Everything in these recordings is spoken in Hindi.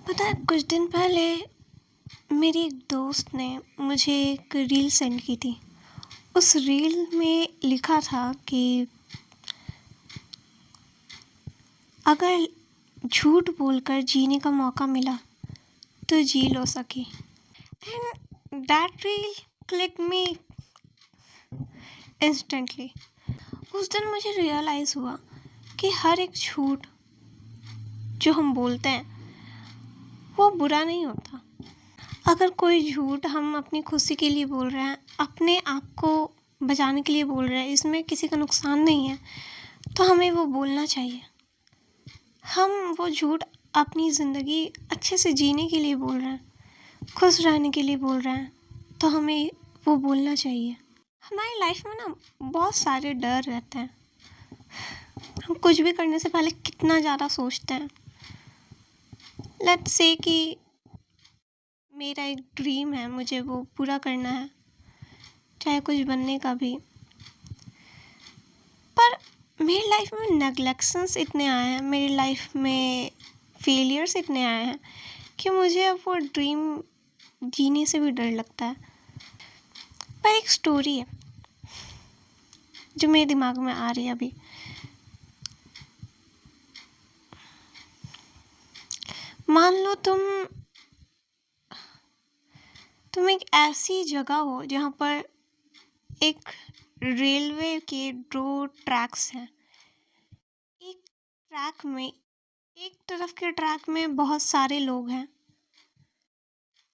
पता है कुछ दिन पहले मेरी एक दोस्त ने मुझे एक रील सेंड की थी। उस रील में लिखा था कि अगर झूठ बोलकर जीने का मौका मिला तो जी लो सकी। And that reel click me instantly. उस दिन मुझे रियलाइज़ हुआ कि हर एक झूठ जो हम बोलते हैं वो बुरा नहीं होता। अगर कोई झूठ हम अपनी खुशी के लिए बोल रहे हैं, अपने आप को बचाने के लिए बोल रहे हैं, इसमें किसी का नुकसान नहीं है, तो हमें वो बोलना चाहिए। हम वो झूठ अपनी ज़िंदगी अच्छे से जीने के लिए बोल रहे हैं, खुश रहने के लिए बोल रहे हैं, तो हमें वो बोलना चाहिए। हमारी लाइफ में ना बहुत सारे डर रहते हैं। हम कुछ भी करने से पहले कितना ज़्यादा सोचते हैं। लेट्स से कि मेरा एक ड्रीम है, मुझे वो पूरा करना है, चाहे कुछ बनने का भी। पर मेरी लाइफ में नेग्लेक्शंस इतने आए हैं, मेरी लाइफ में फेलियर्स इतने आए हैं कि मुझे अब वो ड्रीम जीने से भी डर लगता है। पर एक स्टोरी है जो मेरे दिमाग में आ रही है अभी। मान लो तुम एक ऐसी जगह हो जहाँ पर एक रेलवे के 2 ट्रैक्स हैं। एक ट्रैक में एक तरफ के ट्रैक में बहुत सारे लोग हैं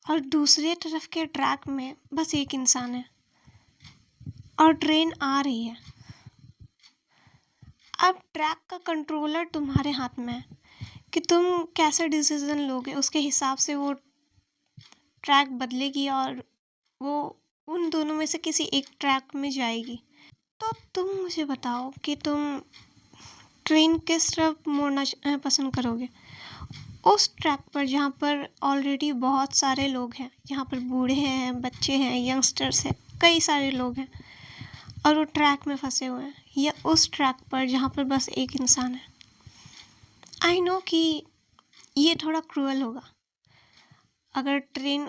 और दूसरे तरफ के ट्रैक में बस एक इंसान है और ट्रेन आ रही है। अब ट्रैक का कंट्रोलर तुम्हारे हाथ में है कि तुम कैसे डिसीजन लोगे। उसके हिसाब से वो ट्रैक बदलेगी और वो उन दोनों में से किसी एक ट्रैक में जाएगी। तो तुम मुझे बताओ कि तुम ट्रेन किस तरफ मोड़ना पसंद करोगे। उस ट्रैक पर जहाँ पर ऑलरेडी बहुत सारे लोग हैं, जहाँ पर बूढ़े हैं, बच्चे हैं, यंगस्टर्स हैं, कई सारे लोग हैं और वो ट्रैक में फंसे हुए हैं, या उस ट्रैक पर जहाँ पर बस एक इंसान है। आई नो कि ये थोड़ा क्रूअल होगा। अगर ट्रेन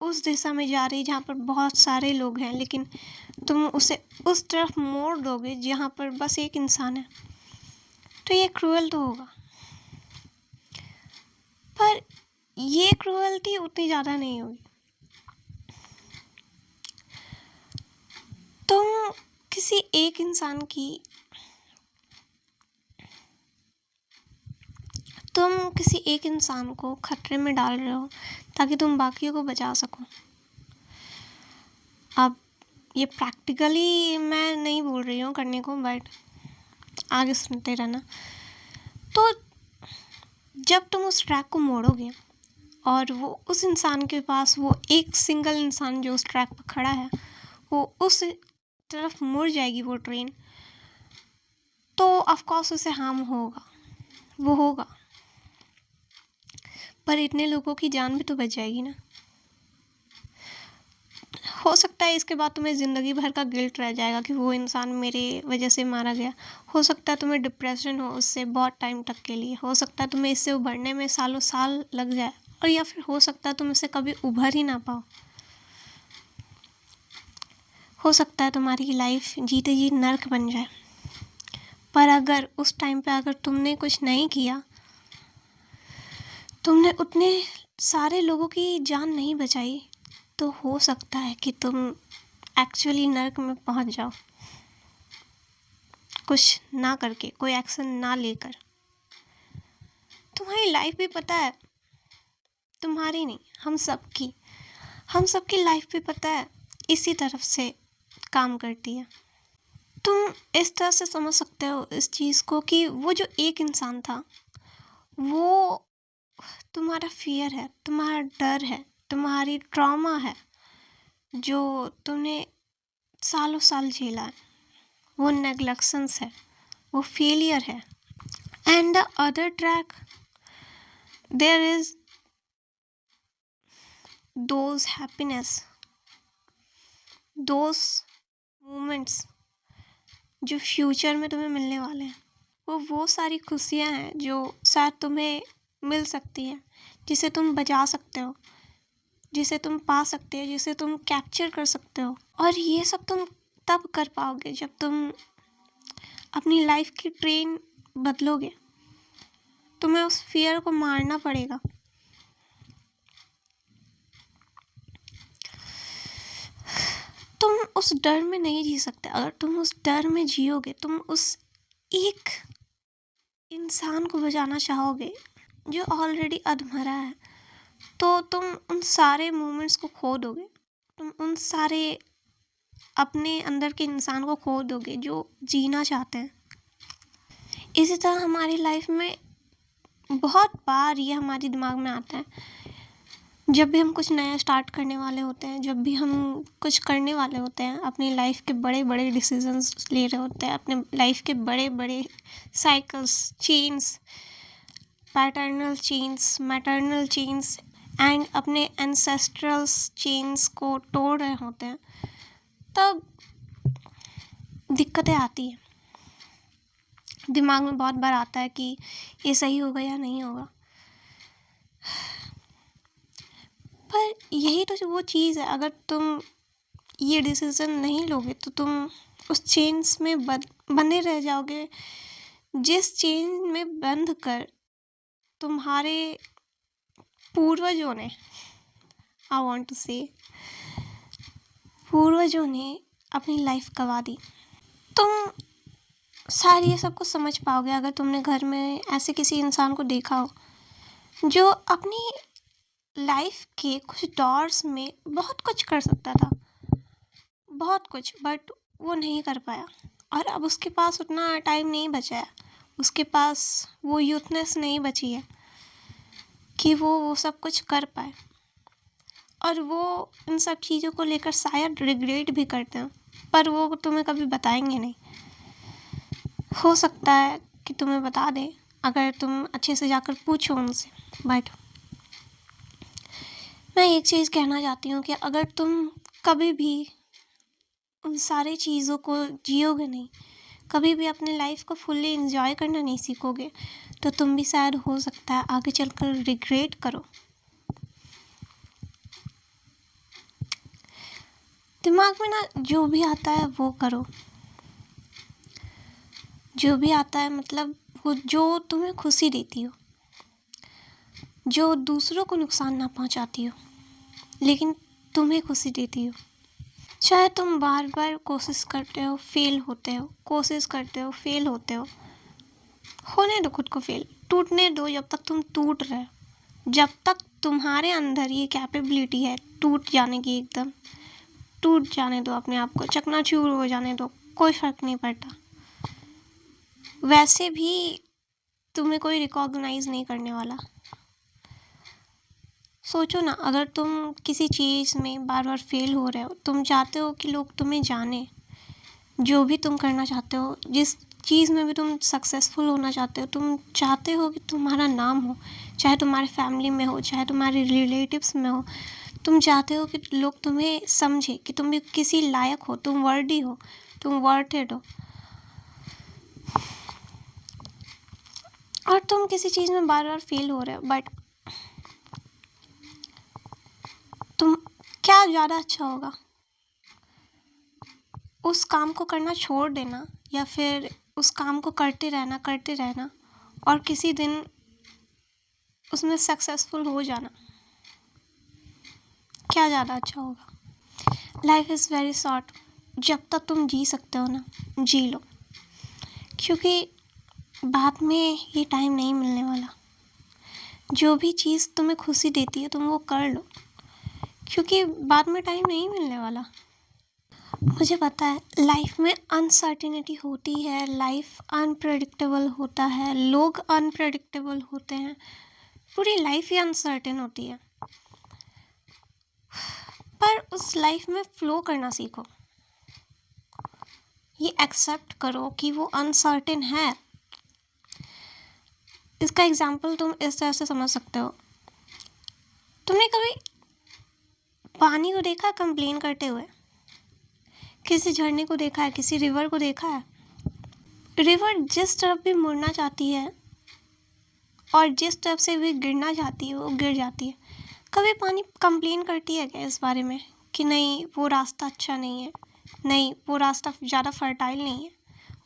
उस दिशा में जा रही जहाँ पर बहुत सारे लोग हैं, लेकिन तुम उसे उस तरफ मोड़ दोगे जहाँ पर बस एक इंसान है, तो ये क्रूअल तो होगा। पर ये क्रूअल्टी उतनी ज़्यादा नहीं होगी। तुम किसी एक इंसान की तुम किसी एक इंसान को खतरे में डाल रहे हो ताकि तुम बाकियों को बचा सको। अब ये प्रैक्टिकली मैं नहीं बोल रही हूँ करने को, बट आगे सुनते रहना। तो जब तुम उस ट्रैक को मोड़ोगे और वो उस इंसान के पास, वो एक सिंगल इंसान जो उस ट्रैक पर खड़ा है, वो उस तरफ मुड़ जाएगी वो ट्रेन, तो ऑफ कोर्स उसे हार्म होगा, वो होगा। पर इतने लोगों की जान भी तो बच जाएगी ना। हो सकता है इसके बाद तुम्हें ज़िंदगी भर का गिल्ट रह जाएगा कि वो इंसान मेरे वजह से मारा गया। हो सकता है तुम्हें डिप्रेशन हो उससे बहुत टाइम तक के लिए। हो सकता है तुम्हें इससे उभरने में सालों साल लग जाए, और या फिर हो सकता है तुम इससे कभी उभर ही ना पाओ। हो सकता है तुम्हारी लाइफ जीते जी नर्क बन जाए। पर अगर उस टाइम पे अगर तुमने कुछ नहीं किया, तुमने उतने सारे लोगों की जान नहीं बचाई, तो हो सकता है कि तुम एक्चुअली नर्क में पहुंच जाओ, कुछ ना करके, कोई एक्शन ना लेकर। तुम्हारी लाइफ भी पता है, तुम्हारी नहीं, हम सबकी लाइफ भी पता है इसी तरफ से काम करती है। तुम इस तरह से समझ सकते हो इस चीज़ को कि वो जो एक इंसान था, वो तुम्हारा फियर है, तुम्हारा डर है, तुम्हारी ट्रॉमा है जो तुमने सालों साल झेला है। वो नेग्लेक्शंस है, वो फेलियर है। And the other track there is those happiness, those moments जो फ्यूचर में तुम्हें मिलने वाले हैं। वो सारी खुशियाँ हैं जो शायद तुम्हें मिल सकती है, जिसे तुम बजा सकते हो, जिसे तुम पा सकते हो, जिसे तुम कैप्चर कर सकते हो। और ये सब तुम तब कर पाओगे जब तुम अपनी लाइफ की ट्रेन बदलोगे। तुम्हें उस फियर को मारना पड़ेगा। तुम उस डर में नहीं जी सकते। अगर तुम उस डर में जियोगे, तुम उस एक इंसान को बचाना चाहोगे जो ऑलरेडी अधमरा है, तो तुम उन सारे मोमेंट्स को खो दोगे। तुम उन सारे अपने अंदर के इंसान को खो दोगे जो जीना चाहते हैं। इसी तरह हमारी लाइफ में बहुत बार ये हमारे दिमाग में आता है, जब भी हम कुछ नया स्टार्ट करने वाले होते हैं, जब भी हम कुछ करने वाले होते हैं, अपनी लाइफ के बड़े बड़े डिसीजंस ले रहे होते हैं, अपने लाइफ के बड़े बड़े cycles, chains, paternal chains, maternal chains and अपने एंसेस्ट्रल्स चेन्स को तोड़ रहे होते हैं, तब दिक्कतें आती हैं। दिमाग में बहुत बार आता है कि ये सही होगा या नहीं होगा। पर यही तो वो चीज़ है, अगर तुम ये डिसीज़न नहीं लोगे तो तुम उस चेन्स में बंधे रह जाओगे, जिस चेन में बंध कर तुम्हारे पूर्वजों ने, आई वॉन्ट टू से, पूर्वजों ने अपनी लाइफ गंवा दी। तुम शायद ये सब कुछ समझ पाओगे अगर तुमने घर में ऐसे किसी इंसान को देखा हो जो अपनी लाइफ के कुछ दौर्स में बहुत कुछ कर सकता था, बहुत कुछ, बट वो नहीं कर पाया। और अब उसके पास उतना टाइम नहीं बचा है, उसके पास वो यूथनेस नहीं बची है कि वो सब कुछ कर पाए। और वो इन सब चीज़ों को लेकर शायद रिग्रेट भी करते हैं, पर वो तुम्हें कभी बताएंगे नहीं। हो सकता है कि तुम्हें बता दें अगर तुम अच्छे से जाकर पूछो उनसे। बट मैं एक चीज़ कहना चाहती हूँ कि अगर तुम कभी भी उन सारी चीज़ों को जियोगे नहीं, कभी भी अपने लाइफ को फुल्ली एंजॉय करना नहीं सीखोगे, तो तुम भी शायद हो सकता है आगे चलकर रिग्रेट करो। दिमाग में ना जो भी आता है वो करो, जो भी आता है, मतलब वो जो तुम्हें खुशी देती हो, जो दूसरों को नुकसान ना पहुंचाती हो लेकिन तुम्हें खुशी देती हो। चाहे तुम बार बार कोशिश करते हो, फेल होते हो, कोशिश करते हो, फेल होते हो, होने दो खुद को फेल, टूटने दो जब तक तुम टूट रहे हो। जब तक तुम्हारे अंदर ये कैपेबिलिटी है टूट जाने की, एकदम टूट जाने दो अपने आप को, चकनाचूर हो जाने दो, कोई फर्क नहीं पड़ता। वैसे भी तुम्हें कोई रिकॉग्नाइज नहीं करने वाला। सोचो ना, अगर तुम किसी चीज़ में बार बार फेल हो रहे हो, तुम चाहते हो कि लोग तुम्हें जाने, जो भी तुम करना चाहते हो, जिस चीज़ में भी तुम सक्सेसफुल होना चाहते हो, तुम चाहते हो कि तुम्हारा नाम हो, चाहे तुम्हारे फैमिली में हो, चाहे तुम्हारे रिलेटिव्स में हो, तुम चाहते हो कि लोग तुम्हें समझे कि तुम भी किसी लायक हो, तुम वर्दी हो, तुम वर्थेड हो, और तुम किसी चीज़ में बार बार फेल हो रहे हो। बट तुम क्या ज़्यादा अच्छा होगा, उस काम को करना छोड़ देना या फिर उस काम को करते रहना और किसी दिन उसमें सक्सेसफुल हो जाना? क्या ज़्यादा अच्छा होगा? लाइफ इज़ वेरी शॉर्ट, जब तक तुम जी सकते हो ना, जी लो, क्योंकि बाद में ये टाइम नहीं मिलने वाला। जो भी चीज़ तुम्हें खुशी देती है तुम वो कर लो, क्योंकि बाद में टाइम नहीं मिलने वाला। मुझे पता है लाइफ में अनसर्टेनिटी होती है, लाइफ अनप्रेडिक्टेबल होता है, लोग अनप्रेडिक्टेबल होते हैं, पूरी लाइफ ही अनसर्टेन होती है। पर उस लाइफ में फ्लो करना सीखो, ये एक्सेप्ट करो कि वो अनसर्टेन है। इसका एग्जाम्पल तुम इस तरह से समझ सकते हो, तुमने कभी पानी को देखा कंप्लेन करते हुए? किसी झरने को देखा है, किसी रिवर को देखा है? रिवर जिस तरफ भी मुड़ना चाहती है और जिस तरफ से भी गिरना चाहती है वो गिर जाती है। कभी पानी कंप्लेन करती है क्या इस बारे में कि नहीं वो रास्ता अच्छा नहीं है, नहीं वो रास्ता ज़्यादा फर्टाइल नहीं है,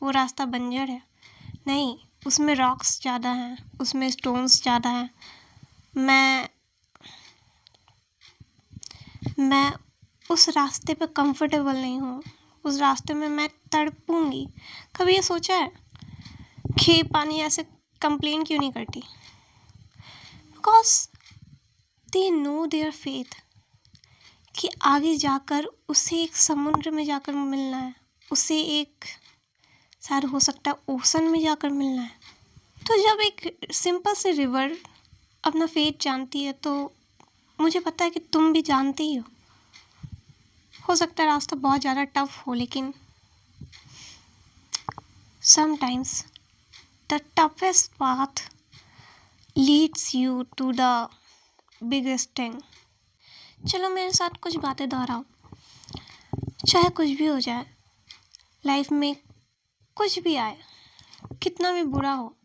वो रास्ता बंजर है, नहीं उसमें रॉक्स ज़्यादा हैं, उसमें स्टोन्स ज़्यादा हैं, मैं उस रास्ते पे कंफर्टेबल नहीं हूँ, उस रास्ते में मैं तड़पूंगी। कभी ये सोचा है कि पानी ऐसे कंप्लेन क्यों नहीं करती? Because they know their faith कि आगे जाकर उसे एक समुद्र में जाकर मिलना है, उसे एक शायद हो सकता है ओशन में जाकर मिलना है। तो जब एक सिंपल से रिवर अपना फेथ जानती है तो मुझे पता है कि तुम भी जानते ही हो सकता है रास्ता बहुत ज़्यादा टफ हो, लेकिन sometimes the toughest path leads you to the biggest thing. चलो मेरे साथ कुछ बातें दोहराओ। चाहे कुछ भी हो जाए लाइफ में, कुछ भी आए, कितना भी बुरा हो,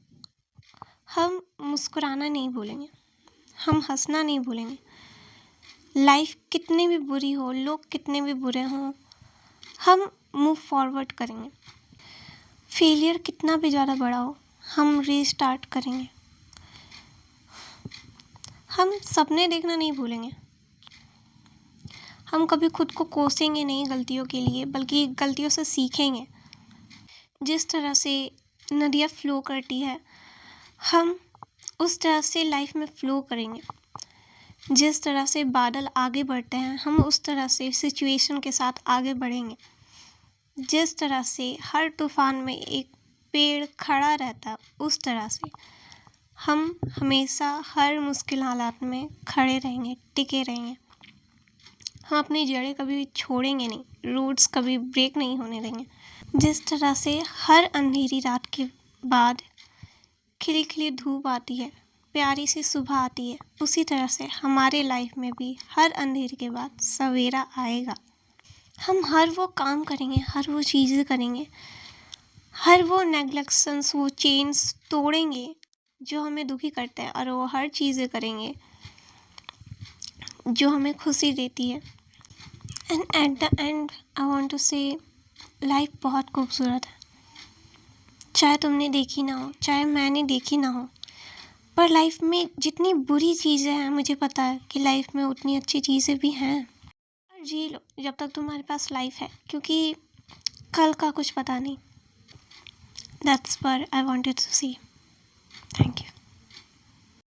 हम मुस्कुराना नहीं भूलेंगे, हम हंसना नहीं भूलेंगे। लाइफ कितनी भी बुरी हो, लोग कितने भी बुरे हों, हम मूव फॉरवर्ड करेंगे। फेलियर कितना भी ज़्यादा बड़ा हो, हम रीस्टार्ट करेंगे। हम सपने देखना नहीं भूलेंगे। हम कभी खुद को कोसेंगे नहीं गलतियों के लिए, बल्कि गलतियों से सीखेंगे। जिस तरह से नदियाँ फ्लो करती है, हम उस तरह से लाइफ में फ्लो करेंगे। जिस तरह से बादल आगे बढ़ते हैं, हम उस तरह से सिचुएशन के साथ आगे बढ़ेंगे। जिस तरह से हर तूफान में एक पेड़ खड़ा रहता है, उस तरह से हम हमेशा हर मुश्किल हालात में खड़े रहेंगे, टिके रहेंगे। हम अपनी जड़ें कभी छोड़ेंगे नहीं, रूट्स कभी ब्रेक नहीं होने देंगे। जिस तरह से हर अंधेरी रात के बाद खिली खिली धूप आती है, प्यारी सी सुबह आती है, उसी तरह से हमारे लाइफ में भी हर अंधेरे के बाद सवेरा आएगा। हम हर वो काम करेंगे, हर वो चीज़ें करेंगे, हर वो नेग्लेक्शंस, वो चेन्स तोड़ेंगे जो हमें दुखी करते हैं, और वो हर चीज़ें करेंगे जो हमें खुशी देती है। And at the end I want to say life बहुत खूबसूरत है। चाहे तुमने देखी ना हो, चाहे मैंने देखी ना हो, पर लाइफ में जितनी बुरी चीज़ें हैं, मुझे पता है कि लाइफ में उतनी अच्छी चीज़ें भी हैं। और जी लो जब तक तुम्हारे पास लाइफ है, क्योंकि कल का कुछ पता नहीं। That's what I wanted to see. Thank you.